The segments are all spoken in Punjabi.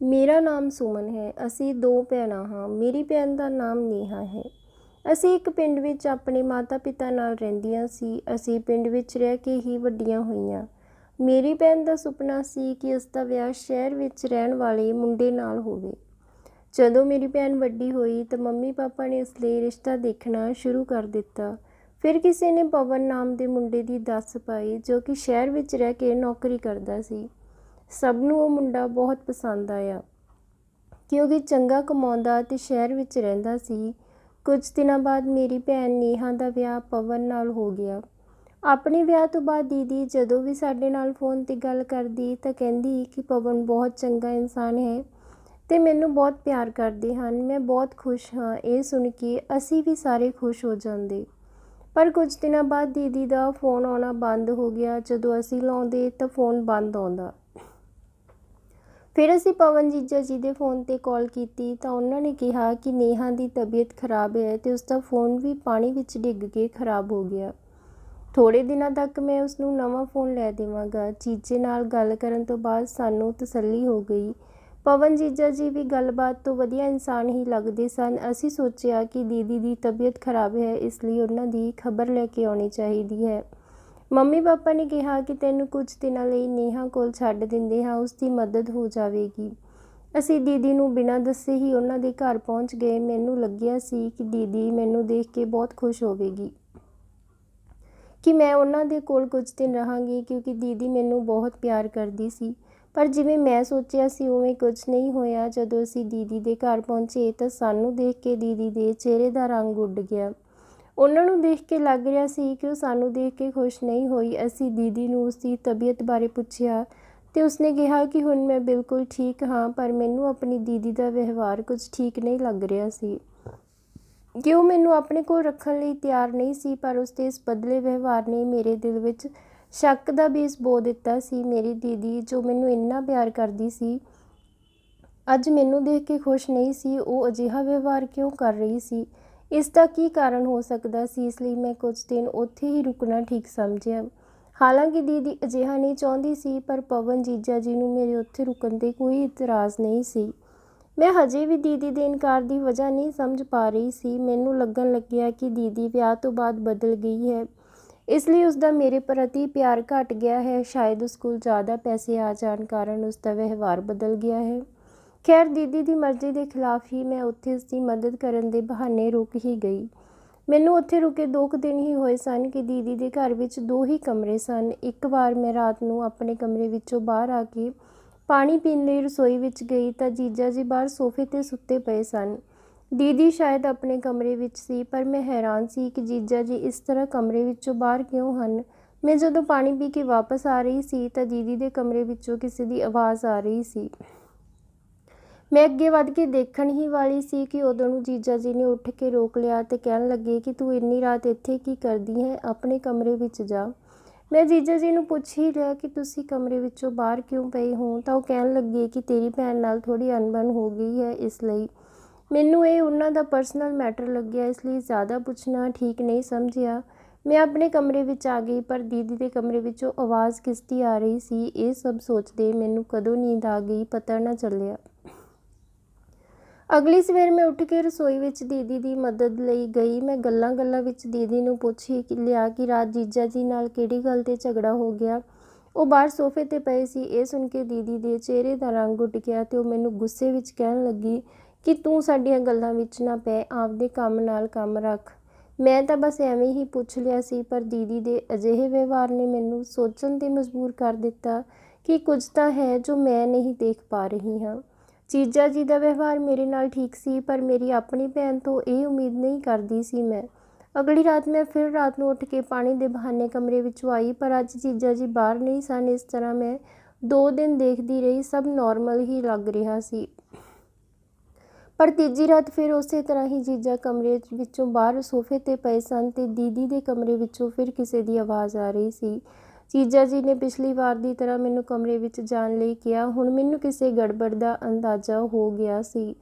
ਮੇਰਾ ਨਾਮ ਸੁਮਨ ਹੈ। ਅਸੀਂ ਦੋ ਭੈਣਾਂ ਹਾਂ। ਮੇਰੀ ਭੈਣ ਦਾ ਨਾਮ ਨੇਹਾ ਹੈ। ਅਸੀਂ ਇੱਕ ਪਿੰਡ ਵਿੱਚ ਆਪਣੇ ਮਾਤਾ ਪਿਤਾ ਨਾਲ ਰਹਿੰਦੀਆਂ ਸੀ। ਅਸੀਂ ਪਿੰਡ ਵਿੱਚ ਰਹਿ ਕੇ ਹੀ ਵੱਡੀਆਂ ਹੋਈਆਂ। ਮੇਰੀ ਭੈਣ ਦਾ ਸੁਪਨਾ ਸੀ ਕਿ ਉਸ ਦਾ ਵਿਆਹ ਸ਼ਹਿਰ ਵਿੱਚ ਰਹਿਣ ਵਾਲੇ ਮੁੰਡੇ ਨਾਲ ਹੋਵੇ। ਜਦੋਂ ਮੇਰੀ ਭੈਣ ਵੱਡੀ ਹੋਈ ਤਾਂ ਮੰਮੀ ਪਾਪਾ ਨੇ ਉਸ ਲਈ ਰਿਸ਼ਤਾ ਦੇਖਣਾ ਸ਼ੁਰੂ ਕਰ ਦਿੱਤਾ। ਫਿਰ ਕਿਸੇ ਨੇ ਪਵਨ ਨਾਮ ਦੇ ਮੁੰਡੇ ਦੀ ਦੱਸ ਪਾਈ, ਜੋ ਕਿ ਸ਼ਹਿਰ ਵਿੱਚ ਰਹਿ ਕੇ ਨੌਕਰੀ ਕਰਦਾ ਸੀ। ਸਭ ਨੂੰ ਉਹ ਮੁੰਡਾ ਬਹੁਤ ਪਸੰਦ ਆਇਆ ਕਿਉਂਕਿ ਚੰਗਾ ਕਮਾਉਂਦਾ ਅਤੇ ਸ਼ਹਿਰ ਵਿੱਚ ਰਹਿੰਦਾ ਸੀ। ਕੁਝ ਦਿਨਾਂ ਬਾਅਦ ਮੇਰੀ ਭੈਣ ਨੇਹਾ ਦਾ ਵਿਆਹ ਪਵਨ ਨਾਲ ਹੋ ਗਿਆ। ਆਪਣੇ ਵਿਆਹ ਤੋਂ ਬਾਅਦ ਦੀਦੀ ਜਦੋਂ ਵੀ ਸਾਡੇ ਨਾਲ ਫ਼ੋਨ 'ਤੇ ਗੱਲ ਕਰਦੀ ਤਾਂ ਕਹਿੰਦੀ ਕਿ ਪਵਨ ਬਹੁਤ ਚੰਗਾ ਇਨਸਾਨ ਹੈ ਅਤੇ ਮੈਨੂੰ ਬਹੁਤ ਪਿਆਰ ਕਰਦੇ ਹਨ। ਮੈਂ ਬਹੁਤ ਖੁਸ਼ ਹਾਂ। ਇਹ ਸੁਣ ਕੇ ਅਸੀਂ ਵੀ ਸਾਰੇ ਖੁਸ਼ ਹੋ ਜਾਂਦੇ। ਪਰ ਕੁਝ ਦਿਨਾਂ ਬਾਅਦ ਦੀਦੀ ਦਾ ਫ਼ੋਨ ਆਉਣਾ ਬੰਦ ਹੋ ਗਿਆ। ਜਦੋਂ ਅਸੀਂ ਲਾਉਂਦੇ ਤਾਂ ਫ਼ੋਨ ਬੰਦ ਆਉਂਦਾ। ਫਿਰ ਅਸੀਂ ਪਵਨ ਜੀਜਾ ਜੀ ਦੇ ਫ਼ੋਨ 'ਤੇ ਕਾਲ ਕੀਤੀ ਤਾਂ ਉਹਨਾਂ ਨੇ ਕਿਹਾ ਕਿ ਨੇਹਾ ਦੀ ਤਬੀਅਤ ਖਰਾਬ ਹੈ ਅਤੇ ਉਸਦਾ ਫ਼ੋਨ ਵੀ ਪਾਣੀ ਵਿੱਚ ਡਿੱਗ ਕੇ ਖਰਾਬ ਹੋ ਗਿਆ। ਥੋੜ੍ਹੇ ਦਿਨਾਂ ਤੱਕ ਮੈਂ ਉਸਨੂੰ ਨਵਾਂ ਫ਼ੋਨ ਲੈ ਦੇਵਾਂਗਾ। ਜੀਜੇ ਨਾਲ ਗੱਲ ਕਰਨ ਤੋਂ ਬਾਅਦ ਸਾਨੂੰ ਤਸੱਲੀ ਹੋ ਗਈ। ਪਵਨ ਜੀਜਾ ਜੀ ਵੀ ਗੱਲਬਾਤ ਤੋਂ ਵਧੀਆ ਇਨਸਾਨ ਹੀ ਲੱਗਦੇ ਸਨ। ਅਸੀਂ ਸੋਚਿਆ ਕਿ ਦੀਦੀ ਦੀ ਤਬੀਅਤ ਖਰਾਬ ਹੈ, ਇਸ ਲਈ ਉਹਨਾਂ ਦੀ ਖਬਰ ਲੈ ਕੇ ਆਉਣੀ ਚਾਹੀਦੀ ਹੈ। ਮੰਮੀ ਪਾਪਾ ਨੇ ਕਿਹਾ ਕਿ ਤੈਨੂੰ ਕੁਝ ਦਿਨਾਂ ਲਈ ਨੇਹਾ ਕੋਲ ਛੱਡ ਦਿੰਦੇ ਹਾਂ, ਉਸ ਦੀ ਮਦਦ ਹੋ ਜਾਵੇਗੀ। ਅਸੀਂ ਦੀਦੀ ਨੂੰ ਬਿਨਾਂ ਦੱਸੇ ਹੀ ਉਹਨਾਂ ਦੇ ਘਰ ਪਹੁੰਚ ਗਏ। ਮੈਨੂੰ ਲੱਗਿਆ ਸੀ ਕਿ ਦੀਦੀ ਮੈਨੂੰ ਦੇਖ ਕੇ ਬਹੁਤ ਖੁਸ਼ ਹੋਵੇਗੀ ਕਿ ਮੈਂ ਉਹਨਾਂ ਦੇ ਕੋਲ ਕੁਝ ਦਿਨ ਰਹਾਂਗੀ, ਕਿਉਂਕਿ ਦੀਦੀ ਮੈਨੂੰ ਬਹੁਤ ਪਿਆਰ ਕਰਦੀ ਸੀ। ਪਰ ਜਿਵੇਂ ਮੈਂ ਸੋਚਿਆ ਸੀ ਉਵੇਂ ਕੁਝ ਨਹੀਂ ਹੋਇਆ। ਜਦੋਂ ਅਸੀਂ ਦੀਦੀ ਦੇ ਘਰ ਪਹੁੰਚੇ ਤਾਂ ਸਾਨੂੰ ਦੇਖ ਕੇ ਦੀਦੀ ਦੇ ਚਿਹਰੇ ਦਾ ਰੰਗ ਉੱਡ ਗਿਆ। ਉਹਨਾਂ ਨੂੰ ਦੇਖ ਕੇ ਲੱਗ ਰਿਹਾ ਸੀ ਕਿ ਉਹ ਸਾਨੂੰ ਦੇਖ ਕੇ ਖੁਸ਼ ਨਹੀਂ ਹੋਈ। ਅਸੀਂ ਦੀਦੀ ਨੂੰ ਉਸ ਦੀ ਤਬੀਅਤ ਬਾਰੇ ਪੁੱਛਿਆ ਤੇ ਉਸਨੇ ਕਿਹਾ ਕਿ ਹੁਣ ਮੈਂ ਬਿਲਕੁਲ ਠੀਕ ਹਾਂ, ਪਰ ਮੈਨੂੰ ਆਪਣੀ ਦੀਦੀ ਦਾ ਵਿਵਹਾਰ ਕੁਝ ਠੀਕ ਨਹੀਂ ਲੱਗ ਰਿਹਾ ਸੀ ਕਿ ਉਹ ਮੈਨੂੰ ਆਪਣੇ ਕੋਲ ਰੱਖਣ ਲਈ ਤਿਆਰ ਨਹੀਂ ਸੀ। ਪਰ ਉਸਦੇ ਇਸ ਬਦਲੇ ਵਿਵਹਾਰ ਨੇ ਮੇਰੇ ਦਿਲ ਵਿੱਚ ਸ਼ੱਕ ਦਾ ਬੀਜ ਬੋ ਦਿੱਤਾ ਸੀ। ਮੇਰੀ ਦੀਦੀ ਜੋ ਮੈਨੂੰ ਇੰਨਾ ਪਿਆਰ ਕਰਦੀ ਸੀ, ਅੱਜ ਮੈਨੂੰ ਦੇਖ ਕੇ ਖੁਸ਼ ਨਹੀਂ ਸੀ। ਉਹ ਅਜਿਹਾ ਵਿਵਹਾਰ ਕਿਉਂ ਕਰ ਰਹੀ ਸੀ? ਇਸ ਦਾ ਕੀ ਕਾਰਨ ਹੋ ਸਕਦਾ ਸੀ? ਇਸ ਲਈ ਮੈਂ ਕੁਝ ਦਿਨ ਉੱਥੇ ਹੀ ਰੁਕਣਾ ਠੀਕ ਸਮਝਿਆ। ਹਾਲਾਂਕਿ ਦੀਦੀ ਅਜਿਹਾ ਨਹੀਂ ਚਾਹੁੰਦੀ ਸੀ, ਪਰ ਪਵਨ ਜੀਜਾ ਜੀ ਨੂੰ ਮੇਰੇ ਉੱਥੇ ਰੁਕਣ 'ਤੇ ਕੋਈ ਇਤਰਾਜ਼ ਨਹੀਂ ਸੀ। ਮੈਂ ਹਜੇ ਵੀ ਦੀਦੀ ਦੇ ਇਨਕਾਰ ਦੀ ਵਜ੍ਹਾ ਨਹੀਂ ਸਮਝ ਪਾ ਰਹੀ ਸੀ। ਮੈਨੂੰ ਲੱਗਣ ਲੱਗਿਆ ਕਿ ਦੀਦੀ ਵਿਆਹ ਤੋਂ ਬਾਅਦ ਬਦਲ ਗਈ ਹੈ, ਇਸ ਲਈ ਉਸਦਾ ਮੇਰੇ ਪ੍ਰਤੀ ਪਿਆਰ ਘਟ ਗਿਆ ਹੈ। ਸ਼ਾਇਦ ਉਸ ਕੋਲ ਜ਼ਿਆਦਾ ਪੈਸੇ ਆ ਜਾਣ ਕਾਰਨ ਉਸਦਾ ਵਿਵਹਾਰ ਬਦਲ ਗਿਆ ਹੈ। ਖੈਰ, ਦੀਦੀ ਦੀ ਮਰਜ਼ੀ ਦੇ ਖਿਲਾਫ ਹੀ ਮੈਂ ਉੱਥੇ ਉਸਦੀ ਮਦਦ ਕਰਨ ਦੇ ਬਹਾਨੇ ਰੁਕ ਹੀ ਗਈ। ਮੈਨੂੰ ਉੱਥੇ ਰੁਕੇ 2 ਕੁ ਦਿਨ ਹੀ ਹੋਏ ਸਨ ਕਿ ਦੀਦੀ ਦੇ ਘਰ ਵਿੱਚ 2 ਹੀ ਕਮਰੇ ਸਨ। ਇੱਕ ਵਾਰ ਮੈਂ ਰਾਤ ਨੂੰ ਆਪਣੇ ਕਮਰੇ ਵਿੱਚੋਂ ਬਾਹਰ ਆ ਕੇ ਪਾਣੀ ਪੀਣ ਲਈ ਰਸੋਈ ਵਿੱਚ ਗਈ ਤਾਂ ਜੀਜਾ ਜੀ ਬਾਹਰ ਸੋਫੇ 'ਤੇ ਸੁੱਤੇ ਪਏ ਸਨ। ਦੀਦੀ ਸ਼ਾਇਦ ਆਪਣੇ ਕਮਰੇ ਵਿੱਚ ਸੀ, ਪਰ ਮੈਂ ਹੈਰਾਨ ਸੀ ਕਿ ਜੀਜਾ ਜੀ ਇਸ ਤਰ੍ਹਾਂ ਕਮਰੇ ਵਿੱਚੋਂ ਬਾਹਰ ਕਿਉਂ ਹਨ। ਮੈਂ ਜਦੋਂ ਪਾਣੀ ਪੀ ਕੇ ਵਾਪਸ ਆ ਰਹੀ ਸੀ ਤਾਂ ਦੀਦੀ ਦੇ ਕਮਰੇ ਵਿੱਚੋਂ ਕਿਸੇ ਦੀ ਆਵਾਜ਼ ਆ ਰਹੀ ਸੀ। ਮੈਂ ਅੱਗੇ ਵੱਧ ਕੇ ਦੇਖਣ ਹੀ ਵਾਲੀ ਸੀ ਕਿ ਉਦੋਂ ਨੂੰ ਜੀਜਾ ਜੀ ਨੇ ਉੱਠ ਕੇ ਰੋਕ ਲਿਆ ਅਤੇ ਕਹਿਣ ਲੱਗੇ ਕਿ ਤੂੰ ਇੰਨੀ ਰਾਤ ਇੱਥੇ ਕੀ ਕਰਦੀ ਹੈ, ਆਪਣੇ ਕਮਰੇ ਵਿੱਚ ਜਾ। ਮੈਂ ਜੀਜਾ ਜੀ ਨੂੰ ਪੁੱਛ ਹੀ ਲਿਆ ਕਿ ਤੁਸੀਂ ਕਮਰੇ ਵਿੱਚੋਂ ਬਾਹਰ ਕਿਉਂ ਪਏ ਹੋ, ਤਾਂ ਉਹ ਕਹਿਣ ਲੱਗੇ ਕਿ ਤੇਰੀ ਭੈਣ ਨਾਲ ਥੋੜ੍ਹੀ ਅਣਬਣ ਹੋ ਗਈ ਹੈ, ਇਸ ਲਈ। ਮੈਨੂੰ ਇਹ ਉਹਨਾਂ ਦਾ ਪਰਸਨਲ ਮੈਟਰ ਲੱਗਿਆ, ਇਸ ਲਈ ਜ਼ਿਆਦਾ ਪੁੱਛਣਾ ਠੀਕ ਨਹੀਂ ਸਮਝਿਆ। ਮੈਂ ਆਪਣੇ ਕਮਰੇ ਵਿੱਚ ਆ ਗਈ, ਪਰ ਦੀਦੀ ਦੇ ਕਮਰੇ ਵਿੱਚੋਂ ਆਵਾਜ਼ ਕਿਸ ਦੀ ਆ ਰਹੀ ਸੀ, ਇਹ ਸਭ ਸੋਚਦੇ ਮੈਨੂੰ ਕਦੋਂ ਨੀਂਦ ਆ ਗਈ ਪਤਾ ਨਾ ਚੱਲਿਆ। ਅਗਲੀ ਸਵੇਰ ਮੈਂ ਉੱਠ ਕੇ ਰਸੋਈ ਵਿੱਚ ਦੀਦੀ ਦੀ ਮਦਦ ਲਈ ਗਈ। ਮੈਂ ਗੱਲਾਂ ਵਿੱਚ ਦੀਦੀ ਨੂੰ ਪੁੱਛ ਹੀ ਲਿਆ ਕਿ ਰਾਤ ਜੀਜਾ ਜੀ ਨਾਲ ਕਿਹੜੀ ਗੱਲ 'ਤੇ ਝਗੜਾ ਹੋ ਗਿਆ। ਉਹ ਬਾਹਰ ਸੋਫੇ 'ਤੇ ਪਏ ਸੀ। ਇਹ ਸੁਣ ਕੇ ਦੀਦੀ ਦੇ ਚਿਹਰੇ ਦਾ ਰੰਗ ਉੱਡ ਗਿਆ ਅਤੇ ਉਹ ਮੈਨੂੰ ਗੁੱਸੇ ਵਿੱਚ ਕਹਿਣ ਲੱਗੀ ਕਿ ਤੂੰ ਸਾਡੀਆਂ ਗੱਲਾਂ ਵਿੱਚ ਨਾ ਪੈ, ਆਪਦੇ ਕੰਮ ਨਾਲ ਕੰਮ ਰੱਖ। ਮੈਂ ਤਾਂ ਬਸ ਐਵੇਂ ਹੀ ਪੁੱਛ ਲਿਆ ਸੀ, ਪਰ ਦੀਦੀ ਦੇ ਅਜਿਹੇ ਵਿਵਹਾਰ ਨੇ ਮੈਨੂੰ ਸੋਚਣ 'ਤੇ ਮਜਬੂਰ ਕਰ ਦਿੱਤਾ ਕਿ ਕੁਝ ਤਾਂ ਹੈ ਜੋ ਮੈਂ ਨਹੀਂ ਦੇਖ ਪਾ ਰਹੀ ਹਾਂ। ਜੀਜਾ ਜੀ ਦਾ ਵਿਵਹਾਰ ਮੇਰੇ ਨਾਲ ਠੀਕ ਸੀ, ਪਰ ਮੇਰੀ ਆਪਣੀ ਭੈਣ ਤੋਂ ਇਹ ਉਮੀਦ ਨਹੀਂ ਕਰਦੀ ਸੀ ਮੈਂ। ਅਗਲੀ ਰਾਤ ਮੈਂ ਫਿਰ ਰਾਤ ਨੂੰ ਉੱਠ ਕੇ ਪਾਣੀ ਦੇ ਬਹਾਨੇ ਕਮਰੇ ਵਿੱਚੋਂ ਆਈ, ਪਰ ਅੱਜ ਜੀਜਾ ਜੀ ਬਾਹਰ ਨਹੀਂ ਸਨ। ਇਸ ਤਰ੍ਹਾਂ ਮੈਂ 2 ਦਿਨ ਦੇਖਦੀ ਰਹੀ, ਸਭ ਨੋਰਮਲ ਹੀ ਲੱਗ ਰਿਹਾ ਸੀ। ਪਰ ਤੀਜੀ ਰਾਤ ਫਿਰ ਉਸੇ ਤਰ੍ਹਾਂ ਹੀ ਜੀਜਾ ਕਮਰੇ ਵਿੱਚੋਂ ਬਾਹਰ ਸੋਫੇ 'ਤੇ ਪਏ ਸਨ ਅਤੇ ਦੀਦੀ ਦੇ ਕਮਰੇ ਵਿੱਚੋਂ ਫਿਰ ਕਿਸੇ ਦੀ ਆਵਾਜ਼ ਆ ਰਹੀ ਸੀ। ਜੀਜਾ ਜੀ ਨੇ ਪਿਛਲੀ ਵਾਰ ਦੀ ਤਰ੍ਹਾਂ ਮੈਨੂੰ ਕਮਰੇ ਵਿੱਚ ਜਾਣ ਲਈ ਕਿਹਾ। ਹੁਣ ਮੈਨੂੰ ਕਿਸੇ ਗੜਬੜ ਦਾ ਅੰਦਾਜ਼ਾ ਹੋ ਗਿਆ ਸੀ।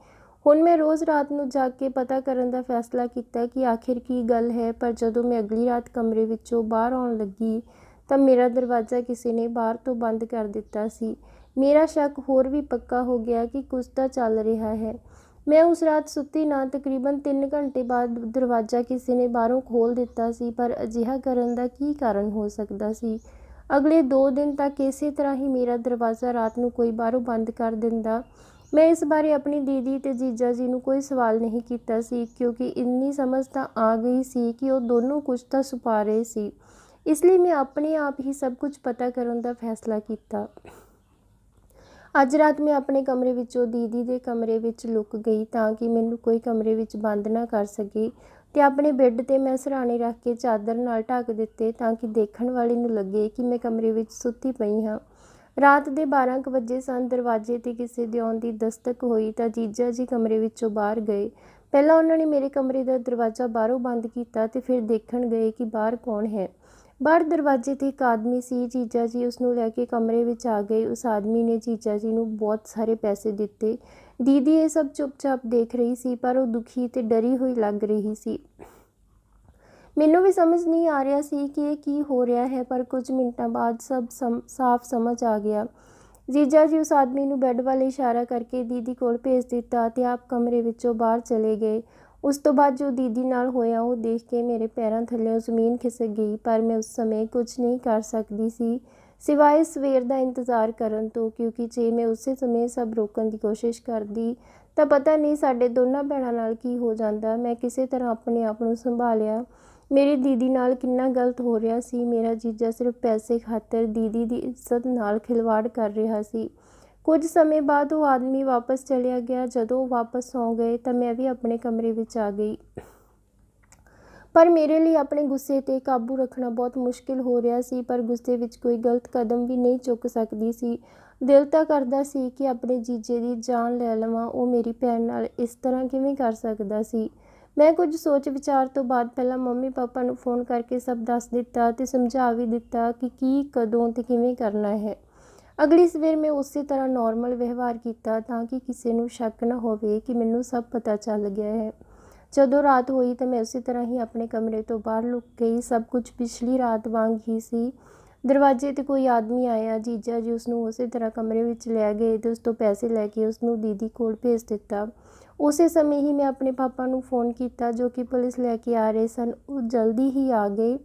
ਹੁਣ ਮੈਂ ਰੋਜ਼ ਰਾਤ ਨੂੰ ਜਾਗ ਕੇ ਪਤਾ ਕਰਨ ਦਾ ਫੈਸਲਾ ਕੀਤਾ ਕਿ ਆਖਿਰ ਕੀ ਗੱਲ ਹੈ। ਪਰ ਜਦੋਂ ਮੈਂ ਅਗਲੀ ਰਾਤ ਕਮਰੇ ਵਿੱਚੋਂ ਬਾਹਰ ਆਉਣ ਲੱਗੀ ਤਾਂ ਮੇਰਾ ਦਰਵਾਜ਼ਾ ਕਿਸੇ ਨੇ ਬਾਹਰ ਤੋਂ ਬੰਦ ਕਰ ਦਿੱਤਾ ਸੀ। ਮੇਰਾ ਸ਼ੱਕ ਹੋਰ ਵੀ ਪੱਕਾ ਹੋ ਗਿਆ ਕਿ ਕੁਝ ਤਾਂ ਚੱਲ ਰਿਹਾ ਹੈ। ਮੈਂ ਉਸ ਰਾਤ ਸੁੱਤੀ ਨਾ। ਤਕਰੀਬਨ 3 ਘੰਟੇ ਬਾਅਦ ਦਰਵਾਜ਼ਾ ਕਿਸੇ ਨੇ ਬਾਹਰੋਂ ਖੋਲ੍ਹ ਦਿੱਤਾ ਸੀ, ਪਰ ਅਜਿਹਾ ਕਰਨ ਦਾ ਕੀ ਕਾਰਨ ਹੋ ਸਕਦਾ ਸੀ? ਅਗਲੇ 2 ਦਿਨ ਤੱਕ ਇਸੇ ਤਰ੍ਹਾਂ ਹੀ ਮੇਰਾ ਦਰਵਾਜ਼ਾ ਰਾਤ ਨੂੰ ਕੋਈ ਬਾਹਰੋਂ ਬੰਦ ਕਰ ਦਿੰਦਾ। ਮੈਂ ਇਸ ਬਾਰੇ ਆਪਣੀ ਦੀਦੀ ਤੇ ਜੀਜਾ ਜੀ ਨੂੰ ਕੋਈ ਸਵਾਲ ਨਹੀਂ ਕੀਤਾ ਸੀ, ਕਿਉਂਕਿ ਇੰਨੀ ਸਮਝ ਤਾਂ ਆ ਗਈ ਸੀ ਕਿ ਉਹ ਦੋਨੋਂ ਕੁਝ ਤਾਂ ਛੁਪਾ ਰਹੇ ਸੀ। ਇਸ ਲਈ ਮੈਂ ਆਪਣੇ ਆਪ ਹੀ ਸਭ ਕੁਝ ਪਤਾ ਕਰਨ ਦਾ ਫੈਸਲਾ ਕੀਤਾ। ਅੱਜ ਰਾਤ ਮੈਂ ਆਪਣੇ ਕਮਰੇ ਵਿੱਚੋਂ ਦੀਦੀ ਦੇ ਕਮਰੇ ਵਿੱਚ ਲੁਕ ਗਈ ਤਾਂ ਕਿ ਮੈਨੂੰ ਕੋਈ ਕਮਰੇ ਵਿੱਚ ਬੰਦ ਨਾ ਕਰ ਸਕੇ, ਤੇ ਆਪਣੇ ਬੈੱਡ 'ਤੇ ਮੈਂ ਸਿਰਹਾਣੇ ਰੱਖ ਕੇ ਚਾਦਰ ਨਾਲ ਢੱਕ ਦਿੱਤੇ ਤਾਂ ਕਿ ਦੇਖਣ ਵਾਲੇ ਨੂੰ ਲੱਗੇ ਕਿ ਮੈਂ ਕਮਰੇ ਵਿੱਚ ਸੁੱਤੀ ਪਈ ਹਾਂ। ਰਾਤ ਦੇ 12 ਕੁ ਵਜੇ ਸਨ। ਦਰਵਾਜ਼ੇ 'ਤੇ ਕਿਸੇ ਦੇ ਆਉਣ ਦੀ ਦਸਤਕ ਹੋਈ ਤਾਂ ਜੀਜਾ ਜੀ ਕਮਰੇ ਵਿੱਚੋਂ ਬਾਹਰ ਗਏ। ਪਹਿਲਾਂ ਉਹਨਾਂ ਨੇ ਮੇਰੇ ਕਮਰੇ ਦਾ ਦਰਵਾਜ਼ਾ ਬਾਹਰੋਂ ਬੰਦ ਕੀਤਾ ਤੇ ਫਿਰ ਦੇਖਣ ਗਏ ਕਿ ਬਾਹਰ ਕੌਣ ਹੈ। ਬਾਹਰ ਦਰਵਾਜ਼ੇ 'ਤੇ ਇੱਕ ਆਦਮੀ ਸੀ। ਜੀਜਾ ਜੀ ਉਸ ਨੂੰ ਲੈ ਕੇ ਕਮਰੇ ਵਿੱਚ ਆ ਗਏ। ਉਸ ਆਦਮੀ ਨੇ ਜੀਜਾ ਜੀ ਨੂੰ ਬਹੁਤ ਸਾਰੇ ਪੈਸੇ ਦਿੱਤੇ। ਦੀਦੀ ਇਹ ਸਭ ਚੁੱਪਚਾਪ ਦੇਖ ਰਹੀ ਸੀ, ਪਰ ਉਹ ਦੁਖੀ ਤੇ ਡਰੀ ਹੋਈ ਲੱਗ ਰਹੀ ਸੀ। ਮੈਨੂੰ ਵੀ ਸਮਝ ਨਹੀਂ ਆ ਰਿਹਾ ਸੀ ਕਿ ਇਹ ਕੀ ਹੋ ਰਿਹਾ ਹੈ, ਪਰ ਕੁਝ ਮਿੰਟਾਂ ਬਾਅਦ ਸਭ ਸਾਫ਼ ਸਮਝ ਆ ਗਿਆ। ਜੀਜਾ ਜੀ ਉਸ ਆਦਮੀ ਨੂੰ ਬੈੱਡ ਵੱਲ ਇਸ਼ਾਰਾ ਕਰਕੇ ਦੀਦੀ ਕੋਲ ਭੇਜ ਦਿੱਤਾ ਤੇ ਆਪ ਕਮਰੇ ਵਿੱਚੋਂ ਬਾਹਰ ਚਲੇ ਗਏ। ਉਸ ਤੋਂ ਬਾਅਦ ਜੋ ਦੀਦੀ ਨਾਲ ਹੋਇਆ ਉਹ ਦੇਖ ਕੇ ਮੇਰੇ ਪੈਰਾਂ ਥੱਲਿਓਂ ਜ਼ਮੀਨ ਖਿਸਕ ਗਈ, ਪਰ ਮੈਂ ਉਸ ਸਮੇਂ ਕੁਝ ਨਹੀਂ ਕਰ ਸਕਦੀ ਸੀ ਸਿਵਾਏ ਸਵੇਰ ਦਾ ਇੰਤਜ਼ਾਰ ਕਰਨ ਤੋਂ, ਕਿਉਂਕਿ ਜੇ ਮੈਂ ਉਸੇ ਸਮੇਂ ਸਭ ਰੋਕਣ ਦੀ ਕੋਸ਼ਿਸ਼ ਕਰਦੀ ਤਾਂ ਪਤਾ ਨਹੀਂ ਸਾਡੇ ਦੋਨਾਂ ਭੈਣਾਂ ਨਾਲ ਕੀ ਹੋ ਜਾਂਦਾ। ਮੈਂ ਕਿਸੇ ਤਰ੍ਹਾਂ ਆਪਣੇ ਆਪ ਨੂੰ ਸੰਭਾਲਿਆ। ਮੇਰੀ ਦੀਦੀ ਨਾਲ ਕਿੰਨਾ ਗਲਤ ਹੋ ਰਿਹਾ ਸੀ। ਮੇਰਾ ਜੀਜਾ ਸਿਰਫ ਪੈਸੇ ਖਾਤਰ ਦੀਦੀ ਦੀ ਇੱਜ਼ਤ ਨਾਲ ਖਿਲਵਾੜ ਕਰ ਰਿਹਾ ਸੀ। ਕੁਝ ਸਮੇਂ ਬਾਅਦ ਉਹ ਆਦਮੀ ਵਾਪਸ ਚਲਿਆ ਗਿਆ। ਜਦੋਂ ਉਹ ਵਾਪਸ ਸੌਂ ਗਏ ਤਾਂ ਮੈਂ ਵੀ ਆਪਣੇ ਕਮਰੇ ਵਿੱਚ ਆ ਗਈ, ਪਰ ਮੇਰੇ ਲਈ ਆਪਣੇ ਗੁੱਸੇ 'ਤੇ ਕਾਬੂ ਰੱਖਣਾ ਬਹੁਤ ਮੁਸ਼ਕਿਲ ਹੋ ਰਿਹਾ ਸੀ। ਪਰ ਗੁੱਸੇ ਵਿੱਚ ਕੋਈ ਗਲਤ ਕਦਮ ਵੀ ਨਹੀਂ ਚੁੱਕ ਸਕਦੀ ਸੀ। ਦਿਲ ਤਾਂ ਕਰਦਾ ਸੀ ਕਿ ਆਪਣੇ ਜੀਜੇ ਦੀ ਜਾਨ ਲੈ ਲਵਾਂ। ਉਹ ਮੇਰੀ ਭੈਣ ਨਾਲ ਇਸ ਤਰ੍ਹਾਂ ਕਿਵੇਂ ਕਰ ਸਕਦਾ ਸੀ? ਮੈਂ ਕੁਝ ਸੋਚ ਵਿਚਾਰ ਤੋਂ ਬਾਅਦ ਪਹਿਲਾਂ ਮੰਮੀ ਪਾਪਾ ਨੂੰ ਫ਼ੋਨ ਕਰਕੇ ਸਭ ਦੱਸ ਦਿੱਤਾ ਤੇ ਸਮਝਾ ਵੀ ਦਿੱਤਾ ਕਿ ਕੀ, ਕਦੋਂ ਤੇ ਕਿਵੇਂ ਕਰਨਾ ਹੈ। ਅਗਲੀ ਸਵੇਰ ਮੈਂ ਉਸੇ ਤਰ੍ਹਾਂ ਨੋਰਮਲ ਵਿਵਹਾਰ ਕੀਤਾ ਤਾਂ ਕਿ ਕਿਸੇ ਨੂੰ ਸ਼ੱਕ ਨਾ ਹੋਵੇ ਕਿ ਮੈਨੂੰ ਸਭ ਪਤਾ ਚੱਲ ਗਿਆ ਹੈ। ਜਦੋਂ ਰਾਤ ਹੋਈ ਤਾਂ ਮੈਂ ਉਸੇ ਤਰ੍ਹਾਂ ਹੀ ਆਪਣੇ ਕਮਰੇ ਤੋਂ ਬਾਹਰ ਲੁਕ ਗਈ। ਸਭ ਕੁਝ ਪਿਛਲੀ ਰਾਤ ਵਾਂਗ ਹੀ ਸੀ। ਦਰਵਾਜ਼ੇ 'ਤੇ ਕੋਈ ਆਦਮੀ ਆਇਆ। ਜੀਜਾ ਜੀ ਉਸ ਨੂੰ ਉਸੇ ਤਰ੍ਹਾਂ ਕਮਰੇ ਵਿੱਚ ਲੈ ਗਏ ਤੇ ਉਸ ਤੋਂ ਪੈਸੇ ਲੈ ਕੇ ਉਸ ਨੂੰ ਦੀਦੀ ਕੋਲ ਭੇਜ ਦਿੱਤਾ। ਉਸੇ ਸਮੇਂ ਹੀ ਮੈਂ ਆਪਣੇ ਪਾਪਾ ਨੂੰ ਫ਼ੋਨ ਕੀਤਾ, ਜੋ ਕਿ ਪੁਲਿਸ ਲੈ ਕੇ ਆ ਰਹੇ ਸਨ। ਉਹ ਜਲਦੀ ਹੀ ਆ ਗਏ।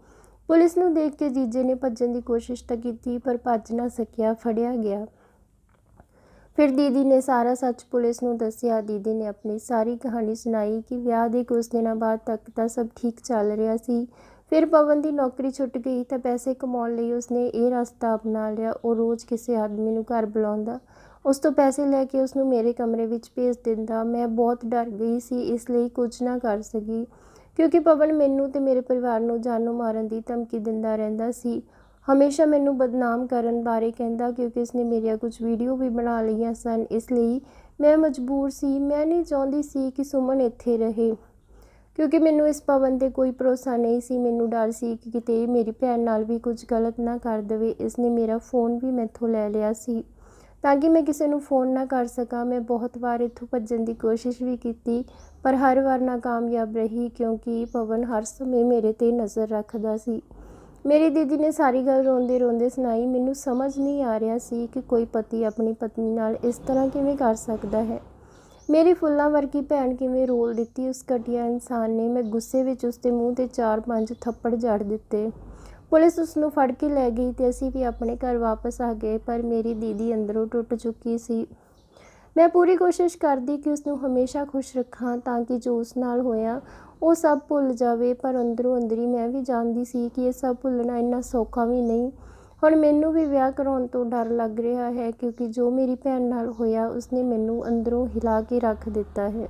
ਪੁਲਿਸ ਨੂੰ ਦੇਖ ਕੇ ਜੀਜੇ ਨੇ ਭੱਜਣ ਦੀ ਕੋਸ਼ਿਸ਼ ਤਾਂ ਕੀਤੀ, ਪਰ ਭੱਜ ਨਾ ਸਕਿਆ, ਫੜਿਆ ਗਿਆ। ਫਿਰ ਦੀਦੀ ਨੇ ਸਾਰਾ ਸੱਚ ਪੁਲਿਸ ਨੂੰ ਦੱਸਿਆ। ਦੀਦੀ ਨੇ ਆਪਣੀ ਸਾਰੀ ਕਹਾਣੀ ਸੁਣਾਈ ਕਿ ਵਿਆਹ ਦੇ ਕੁਝ ਦਿਨਾਂ ਬਾਅਦ ਤੱਕ ਤਾਂ ਸਭ ਠੀਕ ਚੱਲ ਰਿਹਾ ਸੀ। ਫਿਰ ਪਵਨ ਦੀ ਨੌਕਰੀ ਛੁੱਟ ਗਈ ਤਾਂ ਪੈਸੇ ਕਮਾਉਣ ਲਈ ਉਸਨੇ ਇਹ ਰਸਤਾ ਅਪਣਾ ਲਿਆ। ਉਹ ਰੋਜ਼ ਕਿਸੇ ਆਦਮੀ ਨੂੰ ਘਰ ਬੁਲਾਉਂਦਾ, ਉਸ ਤੋਂ ਪੈਸੇ ਲੈ ਕੇ ਉਸਨੂੰ ਮੇਰੇ ਕਮਰੇ ਵਿੱਚ ਭੇਜ ਦਿੰਦਾ। ਮੈਂ ਬਹੁਤ ਡਰ ਗਈ ਸੀ, ਇਸ ਲਈ ਕੁਝ ਨਾ ਕਰ ਸਕੀ, ਕਿਉਂਕਿ ਪਵਨ ਮੈਨੂੰ ਤੇ ਮੇਰੇ ਪਰਿਵਾਰ ਨੂੰ ਜਾਨੋਂ ਮਾਰਨ ਦੀ ਧਮਕੀ ਦਿੰਦਾ ਰਹਿੰਦਾ ਸੀ। ਹਮੇਸ਼ਾ ਮੈਨੂੰ ਬਦਨਾਮ ਕਰਨ ਬਾਰੇ ਕਹਿੰਦਾ, ਕਿਉਂਕਿ ਉਸਨੇ ਮੇਰੀਆਂ ਕੁਝ ਵੀਡੀਓ ਵੀ ਬਣਾ ਲਈਆਂ ਸਨ। ਇਸ ਲਈ ਮੈਂ ਮਜਬੂਰ ਸੀ। ਮੈਂ ਨਹੀਂ ਚਾਹੁੰਦੀ ਸੀ ਕਿ ਸੁਮਨ ਇੱਥੇ ਰਹੇ, ਕਿਉਂਕਿ ਮੈਨੂੰ ਇਸ ਪਵਨ 'ਤੇ ਕੋਈ ਭਰੋਸਾ ਨਹੀਂ ਸੀ। ਮੈਨੂੰ ਡਰ ਸੀ ਕਿ ਕਿਤੇ ਮੇਰੀ ਭੈਣ ਨਾਲ ਵੀ ਕੁਝ ਗਲਤ ਨਾ ਕਰ ਦੇਵੇ। ਇਸਨੇ ਮੇਰਾ ਫ਼ੋਨ ਵੀ ਮੈਥੋਂ ਲੈ ਲਿਆ ਸੀ ਤਾਂ ਕਿ ਮੈਂ ਕਿਸੇ ਨੂੰ ਫ਼ੋਨ ਨਾ ਕਰ ਸਕਾਂ। ਮੈਂ ਬਹੁਤ ਵਾਰ ਇੱਥੋਂ ਭੱਜਣ ਦੀ ਕੋਸ਼ਿਸ਼ ਵੀ ਕੀਤੀ, ਪਰ ਹਰ ਵਾਰ ਨਾਕਾਮਯਾਬ ਰਹੀ, ਕਿਉਂਕਿ ਪਵਨ ਹਰ ਸਮੇਂ ਮੇਰੇ 'ਤੇ ਨਜ਼ਰ ਰੱਖਦਾ ਸੀ। ਮੇਰੀ ਦੀਦੀ ਨੇ ਸਾਰੀ ਗੱਲ ਰੋਂਦੇ ਰੋਂਦੇ ਸੁਣਾਈ। ਮੈਨੂੰ ਸਮਝ ਨਹੀਂ ਆ ਰਿਹਾ ਸੀ ਕਿ ਕੋਈ ਪਤੀ ਆਪਣੀ ਪਤਨੀ ਨਾਲ ਇਸ ਤਰ੍ਹਾਂ ਕਿਵੇਂ ਕਰ ਸਕਦਾ ਹੈ। ਮੇਰੀ ਫੁੱਲਾਂ ਵਰਗੀ ਭੈਣ ਕਿਵੇਂ ਰੋਲ ਦਿੱਤੀ ਉਸ ਘਟੀਆ ਇਨਸਾਨ ਨੇ। ਮੈਂ ਗੁੱਸੇ ਵਿੱਚ ਉਸਦੇ ਮੂੰਹ 'ਤੇ 4-5 ਥੱਪੜ ਜੜ ਦਿੱਤੇ। ਪੁਲਿਸ ਉਸ ਨੂੰ ਫੜ ਕੇ ਲੈ ਗਈ ਤੇ ਅਸੀਂ ਵੀ ਆਪਣੇ ਘਰ ਵਾਪਸ ਆ ਗਏ, ਪਰ ਮੇਰੀ ਦੀਦੀ ਅੰਦਰੋਂ ਟੁੱਟ ਚੁੱਕੀ ਸੀ। ਮੈਂ ਪੂਰੀ ਕੋਸ਼ਿਸ਼ ਕਰਦੀ ਕਿ ਉਸਨੂੰ ਹਮੇਸ਼ਾ ਖੁਸ਼ ਰੱਖਾਂ ਤਾਂ ਕਿ ਜੋ ਉਸ ਨਾਲ ਹੋਇਆ ਉਹ ਸਭ ਭੁੱਲ ਜਾਵੇ, ਪਰ ਅੰਦਰੋਂ ਅੰਦਰੀ ਮੈਂ ਵੀ ਜਾਣਦੀ ਸੀ ਕਿ ਇਹ ਸਭ ਭੁੱਲਣਾ ਇੰਨਾ ਸੌਖਾ ਵੀ ਨਹੀਂ। ਹੁਣ ਮੈਨੂੰ ਵੀ ਵਿਆਹ ਕਰਾਉਣ ਤੋਂ ਡਰ ਲੱਗ ਰਿਹਾ ਹੈ, ਕਿਉਂਕਿ ਜੋ ਮੇਰੀ ਭੈਣ ਨਾਲ ਹੋਇਆ ਉਸਨੇ ਮੈਨੂੰ ਅੰਦਰੋਂ ਹਿਲਾ ਕੇ ਰੱਖ ਦਿੱਤਾ ਹੈ।